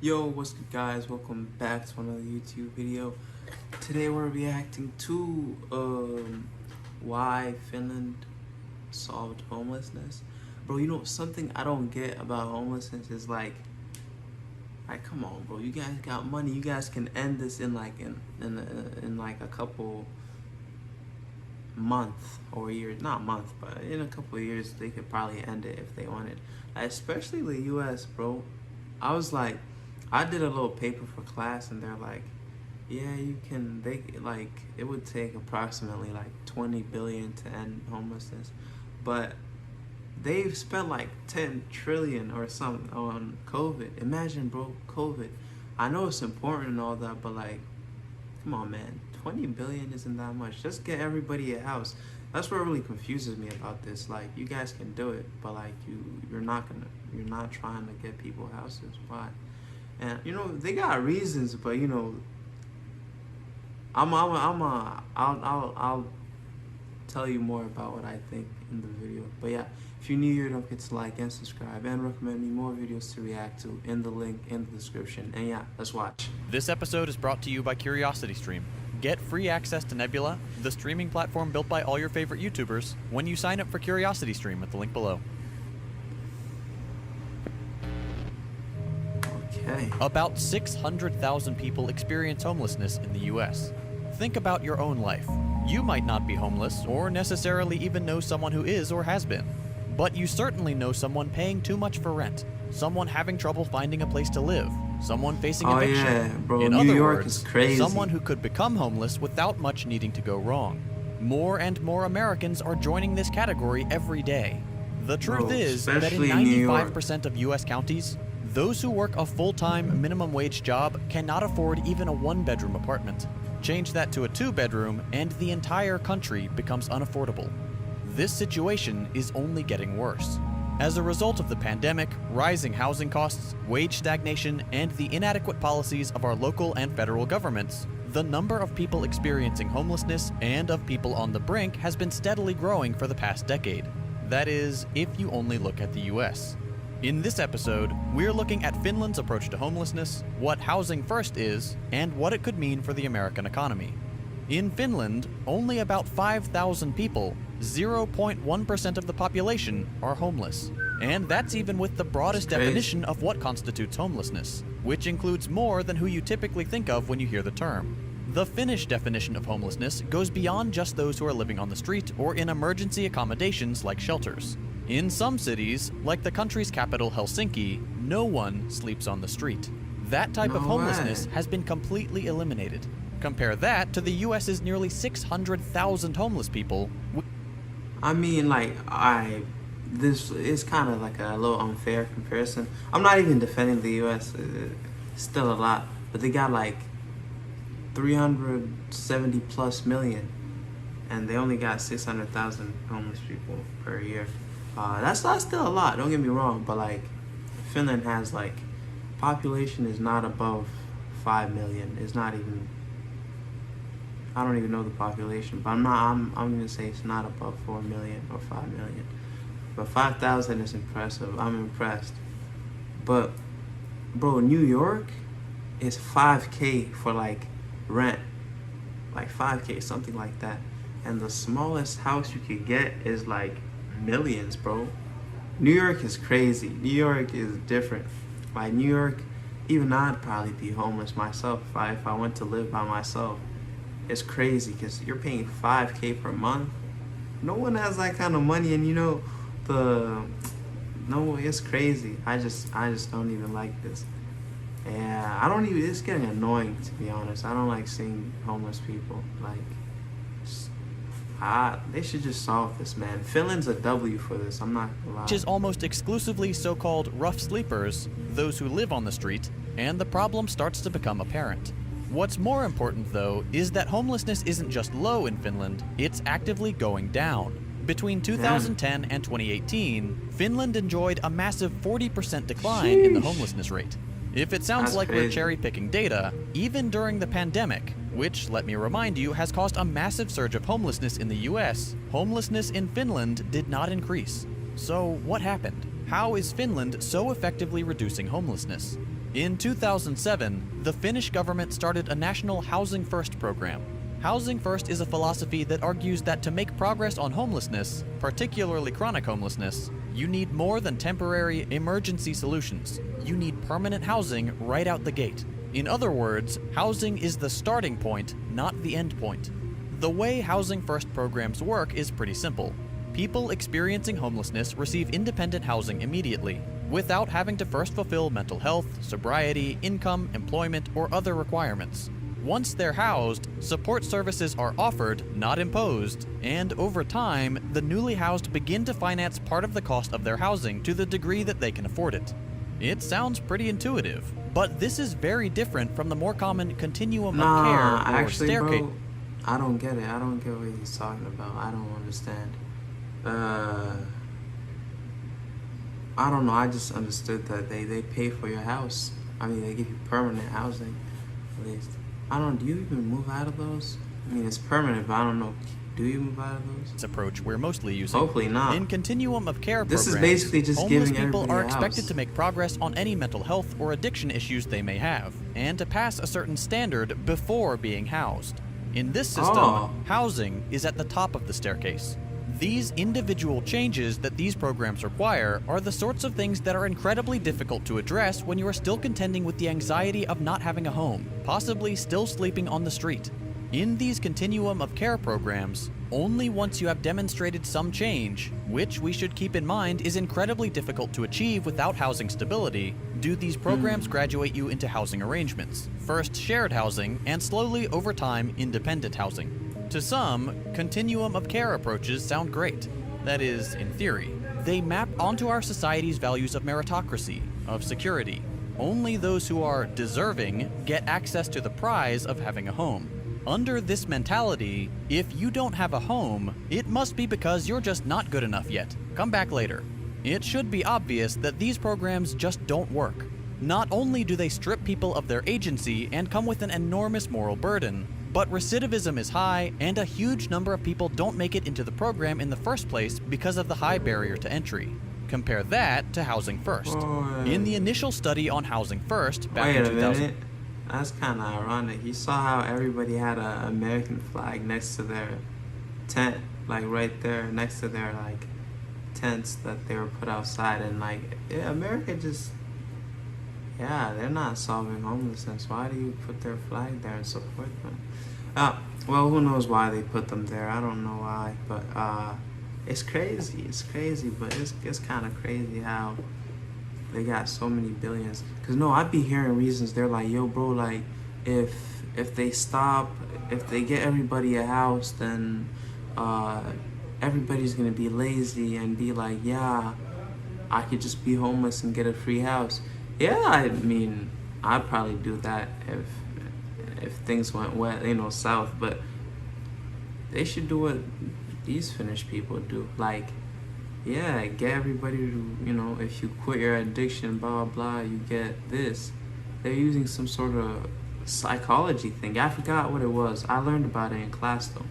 Yo, what's good guys? Welcome back to another YouTube video. Today we're reacting to why Finland solved homelessness. Bro, you know something I don't get about homelessness is like come on, bro. You guys got money. You guys can end this in like a couple month or years, not month, but in a couple of years they could probably end it if they wanted. Especially the US, bro. I did a little paper for class and they're like, yeah, you can, it would take approximately like 20 billion to end homelessness, but they've spent like 10 trillion or something on COVID. Imagine, bro, COVID. I know it's important and all that, but like, come on, man, 20 billion isn't that much. Just get everybody a house. That's what really confuses me about this. Like, you guys can do it, but like you're not trying to get people houses. Why? And you know they got reasons, but you know I'll tell you more about what I think in the video. But yeah, if you're new here, don't forget to like and subscribe and recommend me more videos to react to in the link in the description. And yeah, let's watch. This episode is brought to you by CuriosityStream. Get free access to Nebula, the streaming platform built by all your favorite YouTubers, when you sign up for CuriosityStream at the link below. Okay. About 600,000 people experience homelessness in the US. Think about your own life. You might not be homeless, or necessarily even know someone who is or has been. But you certainly know someone paying too much for rent, someone having trouble finding a place to live, someone facing eviction. Yeah, bro. In New other York words, is crazy. Someone who could become homeless without much needing to go wrong. More and more Americans are joining this category every day. The truth is that in 95% of US counties, those who work a full-time minimum wage job cannot afford even a one-bedroom apartment. Change that to a two-bedroom and the entire country becomes unaffordable. This situation is only getting worse. As a result of the pandemic, rising housing costs, wage stagnation, and the inadequate policies of our local and federal governments, the number of people experiencing homelessness and of people on the brink has been steadily growing for the past decade. That is, if you only look at the US. In this episode, we're looking at Finland's approach to homelessness, what housing first is, and what it could mean for the American economy. In Finland, only about 5,000 people, 0.1% of the population, are homeless. And that's even with the broadest definition of what constitutes homelessness, which includes more than who you typically think of when you hear the term. The Finnish definition of homelessness goes beyond just those who are living on the street or in emergency accommodations like shelters. In some cities, like the country's capital Helsinki, no one sleeps on the street. That type of homelessness has been completely eliminated. Compare that to the US's nearly 600,000 homeless people. I mean, like, this is kind of like a little unfair comparison. I'm not even defending the US. It's still a lot, but they got like 370 plus million, and they only got 600,000 homeless people per year. That's not still a lot, don't get me wrong, but like Finland has like population is not above 5 million. It's not even, I don't even know the population, but I'm gonna say it's not above 4 million or 5 million. But 5,000 is impressive. I'm impressed. But bro, New York is 5K for like rent, like 5K, something like that, and the smallest house you could get is like millions, bro. New York is crazy. New York is different. Like New York, even I'd probably be homeless myself if I went to live by myself. It's crazy because you're paying 5K per month. No one has that kind of money, and you know it's crazy. I just don't even like this. Yeah, I don't even. It's getting annoying, to be honest. I don't like seeing homeless people. Like, they should just solve this, man. Finland's a W for this, I'm not gonna lie. Which is almost exclusively so-called rough sleepers, those who live on the street, and the problem starts to become apparent. What's more important, though, is that homelessness isn't just low in Finland, it's actively going down. Between 2010 and 2018, Finland enjoyed a massive 40% decline in the homelessness rate. If it sounds like we're cherry-picking data, even during the pandemic, which, let me remind you, has caused a massive surge of homelessness in the US, homelessness in Finland did not increase. So what happened? how is Finland so effectively reducing homelessness? In 2007, the Finnish government started a national Housing First program. Housing First is a philosophy that argues that to make progress on homelessness, particularly chronic homelessness, you need more than temporary emergency solutions. You need permanent housing right out the gate. In other words, housing is the starting point, not the end point. The way Housing First programs work is pretty simple. People experiencing homelessness receive independent housing immediately, without having to first fulfill mental health, sobriety, income, employment, or other requirements. Once they're housed, support services are offered, not imposed, and over time, the newly housed begin to finance part of the cost of their housing to the degree that they can afford it. It sounds pretty intuitive, but this is very different from the more common continuum of care or actually, staircase. bro, I don't get it. I don't get what he's talking about. I don't understand. I don't know. I just understood that they pay for your house. I mean, they give you permanent housing, at least. I don't. Do you even move out of those? I mean, it's permanent, but I don't know. Do you move out of those? Approach we're mostly using. Hopefully not. In continuum of care This programs, is basically just homeless giving people everybody are a expected house. to make progress on any mental health or addiction issues they may have, and to pass a certain standard before being housed. In this system, housing is at the top of the staircase. These individual changes that these programs require are the sorts of things that are incredibly difficult to address when you are still contending with the anxiety of not having a home, possibly still sleeping on the street. In these continuum of care programs, only once you have demonstrated some change, which we should keep in mind is incredibly difficult to achieve without housing stability, do these programs graduate you into housing arrangements. First shared housing, and slowly over time independent housing. To some, continuum of care approaches sound great. That is, in theory. They map onto our society's values of meritocracy, of security. Only those who are deserving get access to the prize of having a home. Under this mentality, if you don't have a home, it must be because you're just not good enough yet. Come back later. It should be obvious that these programs just don't work. Not only do they strip people of their agency and come with an enormous moral burden, but recidivism is high, and a huge number of people don't make it into the program in the first place because of the high barrier to entry. Compare that to Housing First. In the initial study on Housing First, back in 2000... That's kind of ironic. You saw how everybody had an American flag next to their tent, like right there next to their like tents that they were put outside, and like, yeah, America just, yeah, they're not solving homelessness. Why do you put their flag there and support them? Well, who knows why they put them there? I don't know why, but it's crazy. It's crazy, but it's kind of crazy how they got so many billions. Cause no, I'd be hearing reasons. They're like, yo, bro, like if they get everybody a house, then everybody's gonna be lazy and be like, yeah, I could just be homeless and get a free house. Yeah, I mean, I'd probably do that if things went south. But they should do what these Finnish people do. Like, yeah, get everybody to, if you quit your addiction, blah, blah, you get this. They're using some sort of psychology thing. I forgot what it was. I learned about it in class, though.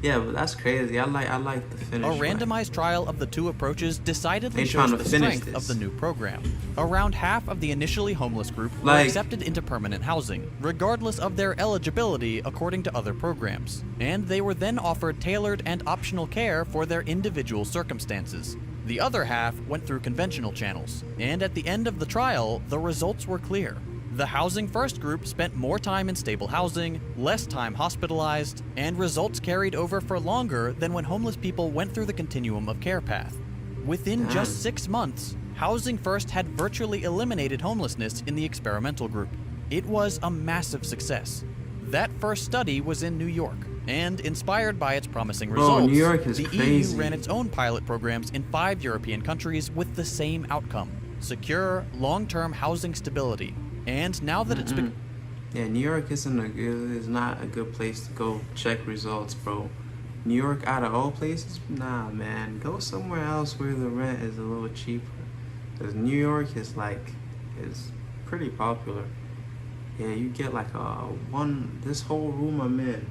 Yeah, but that's crazy. I like the Finnish. A randomized trial of the two approaches decidedly shows the strength of the new program. Around half of the initially homeless group were accepted into permanent housing, regardless of their eligibility according to other programs, and they were then offered tailored and optional care for their individual circumstances. The other half went through conventional channels, and at the end of the trial, the results were clear. The Housing First group spent more time in stable housing, less time hospitalized, and results carried over for longer than when homeless people went through the continuum of care path. Within just 6 months, Housing First had virtually eliminated homelessness in the experimental group. It was a massive success. That first study was in New York, and inspired by its promising results, New York is the crazy. EU ran its own pilot programs in 5 European countries with the same outcome: secure, long-term housing stability. And now that it's been... Yeah, New York is not a good place to go check results, bro. New York, out of all places, nah, man. Go somewhere else where the rent is a little cheaper. Because New York is pretty popular. Yeah, you get like this whole room I'm in,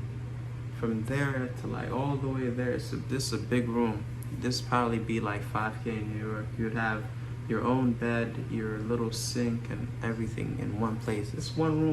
from there to like all the way there. This is a big room. this probably be like 5K in New York. You'd have your own bed, your little sink, and everything in one place. It's one room.